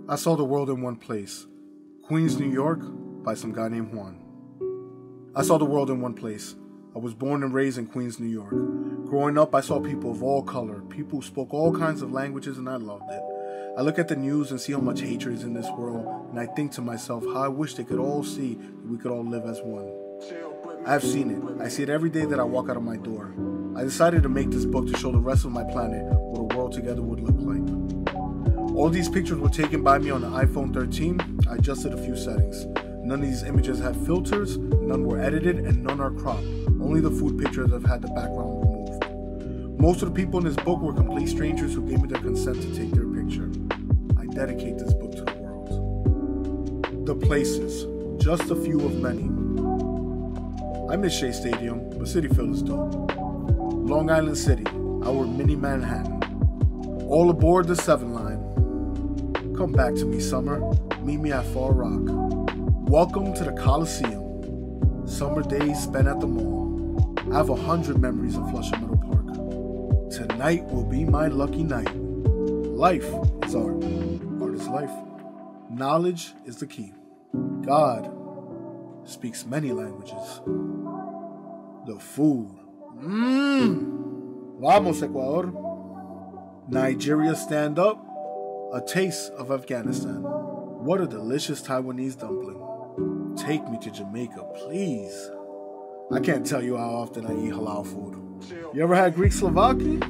I saw the world in one place. Queens, New York, by some guy named Juan. I saw the world in one place. I was born and raised in Queens, New York. Growing up, I saw people of all color, people who spoke all kinds of languages, and I loved it. I look at the news and see how much hatred is in this world, and I think to myself how I wish they could all see that we could all live as one. I have seen it. I see it every day that I walk out of my door. I decided to make this book to show the rest of my planet what a world together would look like. All these pictures were taken by me on the iPhone 13. I adjusted a few settings. None of these images have filters, none were edited, and none are cropped. Only the food pictures have had the background removed. Most of the people in this book were complete strangers who gave me their consent to take their picture. I dedicate this book to the world. The places, just a few of many. I miss Shea Stadium, but Citi Field is dope. Long Island City, our mini Manhattan. All aboard the 7 line. Come back to me, summer. Meet me at Far Rock. Welcome to the Coliseum. Summer days spent at the mall. I have 100 memories of Flushing Meadow Park. Tonight will be my lucky night. Life is art. Art is life. Knowledge is the key. God speaks many languages. The food. Vamos, Ecuador. Nigeria stand up. A taste of Afghanistan. What a delicious Taiwanese dumpling. Take me to Jamaica, please. I can't tell you how often I eat halal food. You ever had Greek Slovaki?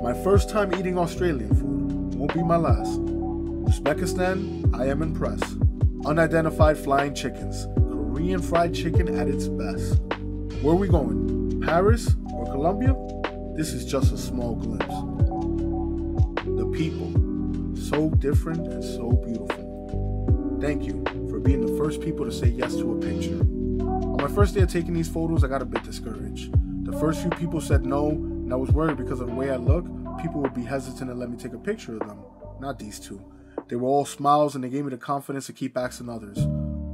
My first time eating Australian food. Won't be my last. Uzbekistan, I am impressed. Unidentified flying chickens. Korean fried chicken at its best. Where are we going? Paris or Colombia? This is just a small glimpse. The people. So different and so beautiful. Thank you for being the first people to say yes to a picture. On my first day of taking these photos, I got a bit discouraged. The first few people said no, and I was worried because of the way I look, people would be hesitant to let me take a picture of them. Not these two. They were all smiles and they gave me the confidence to keep asking others.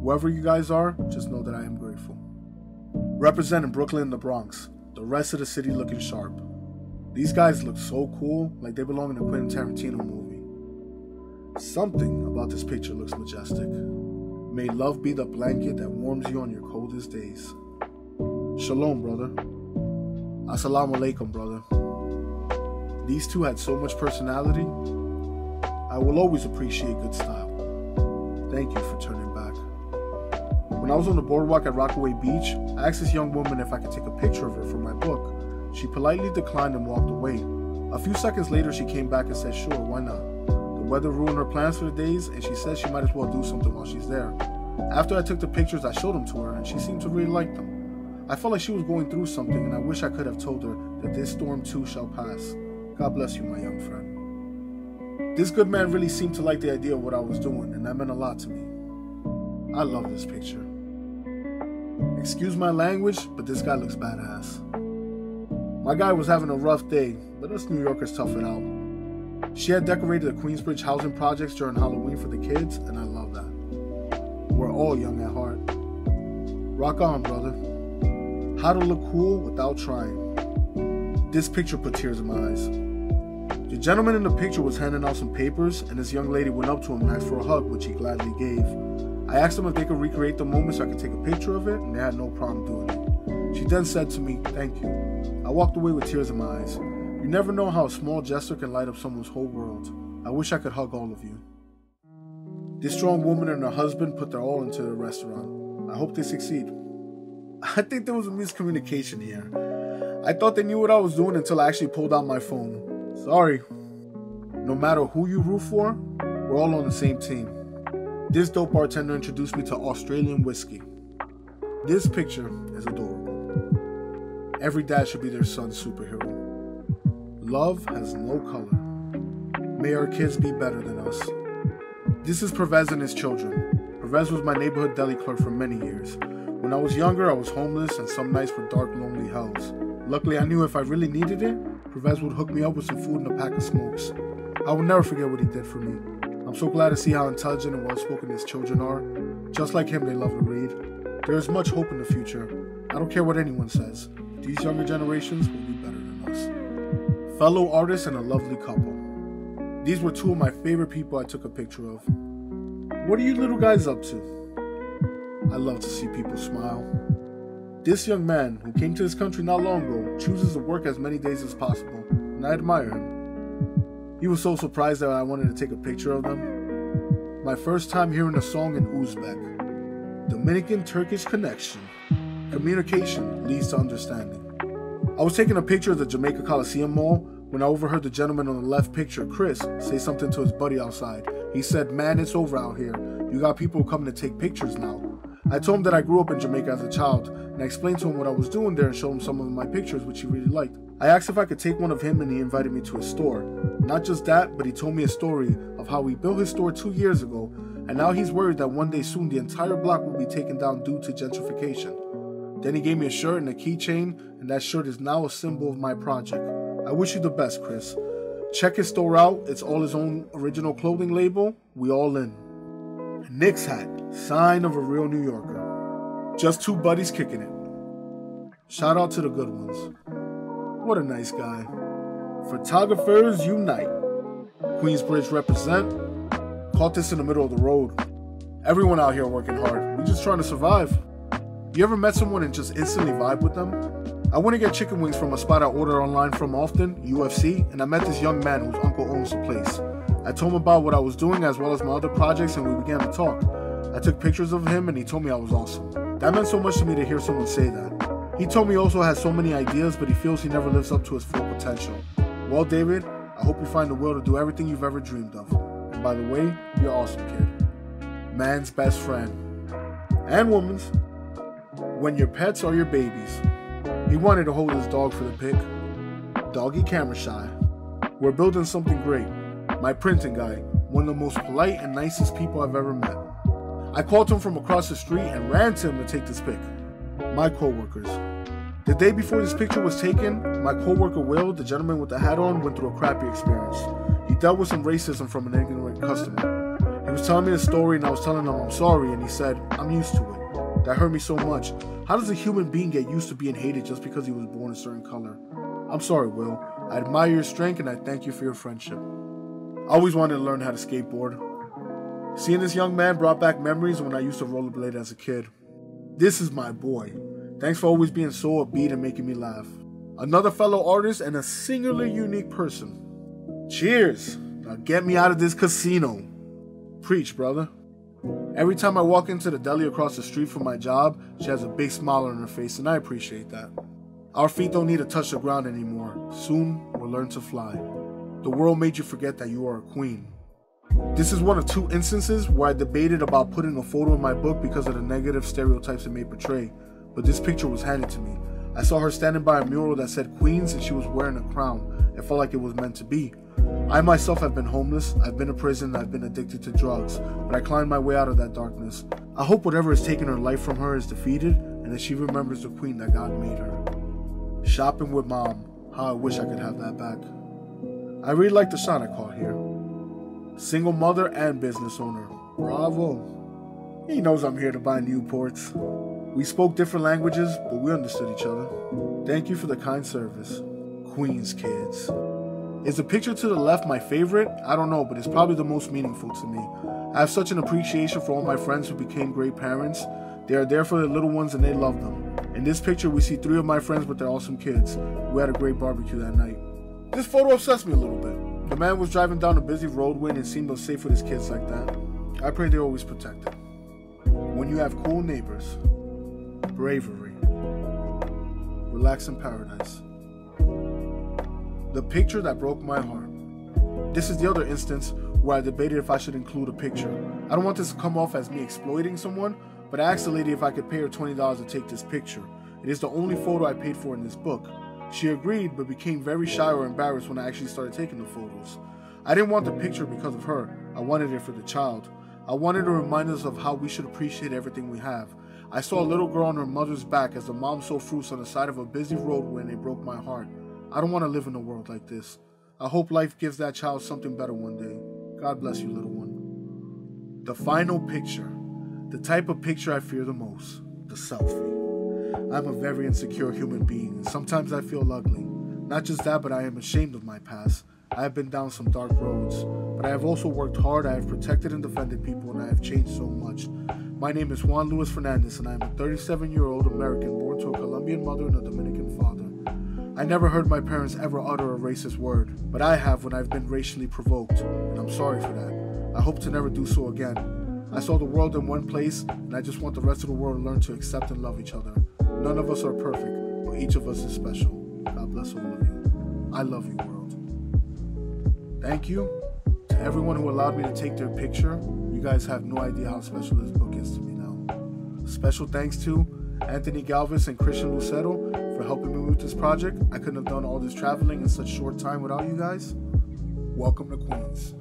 Whoever you guys are, just know that I am grateful. Representing Brooklyn and the Bronx, the rest of the city looking sharp. These guys look so cool, like they belong in a Quentin Tarantino movie. Something about this picture looks majestic. May love be the blanket that warms you on your coldest days. Shalom, brother. Assalamu alaikum, brother. These two had so much personality. I will always appreciate good style. Thank you for turning back. When I was on the boardwalk at Rockaway Beach, I asked this young woman if I could take a picture of her for my book. She politely declined and walked away. A few seconds later, she came back and said, sure, why not? The weather ruined her plans for the days, and she said she might as well do something while she's there. After I took the pictures, I showed them to her, and she seemed to really like them. I felt like she was going through something, and I wish I could have told her that this storm too shall pass. God bless you, my young friend. This good man really seemed to like the idea of what I was doing, and that meant a lot to me. I love this picture. Excuse my language, but this guy looks badass. My guy was having a rough day, but us New Yorkers tough it out. She had decorated the Queensbridge housing projects during Halloween for the kids, and I love that. We're all young at heart. Rock on, brother. How to look cool without trying. This picture put tears in my eyes. The gentleman in the picture was handing out some papers, and this young lady went up to him and asked for a hug, which he gladly gave. I asked them if they could recreate the moment so I could take a picture of it, and they had no problem doing it. She then said to me, thank you. I walked away with tears in my eyes. You never know how a small gesture can light up someone's whole world. I wish I could hug all of you. This strong woman and her husband put their all into the restaurant. I hope they succeed. I think there was a miscommunication here. I thought they knew what I was doing until I actually pulled out my phone. Sorry. No matter who you root for, we're all on the same team. This dope bartender introduced me to Australian whiskey. This picture is adorable. Every dad should be their son's superhero. Love has no color. May our kids be better than us. This is Pervez and his children. Pervez was my neighborhood deli clerk for many years. When I was younger, I was homeless and some nights were dark, lonely hells. Luckily, I knew if I really needed it, Pervez would hook me up with some food and a pack of smokes. I will never forget what he did for me. I'm so glad to see how intelligent and well-spoken his children are. Just like him, they love to read. There is much hope in the future. I don't care what anyone says. These younger generations will be better than us. Fellow artists and a lovely couple. These were two of my favorite people I took a picture of. What are you little guys up to? I love to see people smile. This young man, who came to this country not long ago, chooses to work as many days as possible, and I admire him. He was so surprised that I wanted to take a picture of them. My first time hearing a song in Uzbek. Dominican-Turkish connection. Communication leads to understanding. I was taking a picture of the Jamaica Coliseum Mall when I overheard the gentleman on the left picture, Chris, say something to his buddy outside. He said, "Man, it's over out here. You got people coming to take pictures now." I told him that I grew up in Jamaica as a child, and I explained to him what I was doing there and showed him some of my pictures, which he really liked. I asked if I could take one of him, and he invited me to his store. Not just that, but he told me a story of how he built his store 2 years ago, and now he's worried that one day soon the entire block will be taken down due to gentrification. Then he gave me a shirt and a keychain, and that shirt is now a symbol of my project. I wish you the best, Chris. Check his store out. It's all his own original clothing label. We all in. Nick's hat, sign of a real New Yorker. Just two buddies kicking it. Shout out to the good ones. What a nice guy. Photographers unite. Queensbridge represent. Caught this in the middle of the road. Everyone out here working hard. We're just trying to survive. You ever met someone and just instantly vibe with them? I went to get chicken wings from a spot I order online from often, UFC, and I met this young man whose uncle owns the place. I told him about what I was doing as well as my other projects, and we began to talk. I took pictures of him and he told me I was awesome. That meant so much to me to hear someone say that. He told me he also has so many ideas, but he feels he never lives up to his full potential. Well, David, I hope you find the will to do everything you've ever dreamed of. And by the way, you're awesome, kid. Man's best friend. And woman's. When your pets are your babies. He wanted to hold his dog for the pic. Doggy camera shy. We're building something great. My printing guy, one of the most polite and nicest people I've ever met. I called him from across the street and ran to him to take this pic. My co-workers. The day before this picture was taken, my co-worker Will, the gentleman with the hat on, went through a crappy experience. He dealt with some racism from an ignorant customer. He was telling me the story and I was telling him I'm sorry, and he said, "I'm used to it." That hurt me so much. How does a human being get used to being hated just because he was born a certain color? I'm sorry, Will. I admire your strength and I thank you for your friendship. I always wanted to learn how to skateboard. Seeing this young man brought back memories when I used to rollerblade as a kid. This is my boy. Thanks for always being so upbeat and making me laugh. Another fellow artist and a singularly unique person. Cheers! Now get me out of this casino. Preach, brother. Every time I walk into the deli across the street from my job, she has a big smile on her face, and I appreciate that. Our feet don't need to touch the ground anymore. Soon, we'll learn to fly. The world made you forget that you are a queen. This is one of two instances where I debated about putting a photo in my book because of the negative stereotypes it may portray, but this picture was handed to me. I saw her standing by a mural that said Queens and she was wearing a crown. It felt like it was meant to be. I myself have been homeless, I've been in prison, I've been addicted to drugs, but I climbed my way out of that darkness. I hope whatever has taken her life from her is defeated, and that she remembers the queen that God made her. Shopping with mom, how I wish I could have that back. I really like the shot I caught here. Single mother and business owner. Bravo. He knows I'm here to buy Newports. We spoke different languages, but we understood each other. Thank you for the kind service. Queens kids. Is the picture to the left my favorite? I don't know, but it's probably the most meaningful to me. I have such an appreciation for all my friends who became great parents. They are there for their little ones and they love them. In this picture, we see 3 of my friends with their awesome kids. We had a great barbecue that night. This photo obsessed me a little bit. The man was driving down a busy roadway and it seemed unsafe with his kids like that. I pray they're always protected. When you have cool neighbors, bravery, relax in paradise. The picture that broke my heart. This is the other instance where I debated if I should include a picture. I don't want this to come off as me exploiting someone, but I asked the lady if I could pay her $20 to take this picture. It is the only photo I paid for in this book. She agreed, but became very shy or embarrassed when I actually started taking the photos. I didn't want the picture because of her. I wanted it for the child. I wanted to remind us of how we should appreciate everything we have. I saw a little girl on her mother's back as the mom sold fruits on the side of a busy roadway and it broke my heart. I don't want to live in a world like this. I hope life gives that child something better one day. God bless you, little one. The final picture. The type of picture I fear the most. The selfie. I'm a very insecure human being, and sometimes I feel ugly. Not just that, but I am ashamed of my past. I have been down some dark roads, but I have also worked hard, I have protected and defended people, and I have changed so much. My name is Juan Luis Fernandez, and I am a 37-year-old American born to a Colombian mother and a Dominican father. I never heard my parents ever utter a racist word, but I have when I've been racially provoked, and I'm sorry for that. I hope to never do so again. I saw the world in one place, and I just want the rest of the world to learn to accept and love each other. None of us are perfect, but each of us is special. God bless all of you. I love you, world. Thank you to everyone who allowed me to take their picture. You guys have no idea how special this book is to me now. Special thanks to Anthony Galvez and Christian Lucero for helping me with this project. I couldn't have done all this traveling in such short time without you guys. Welcome to Queens.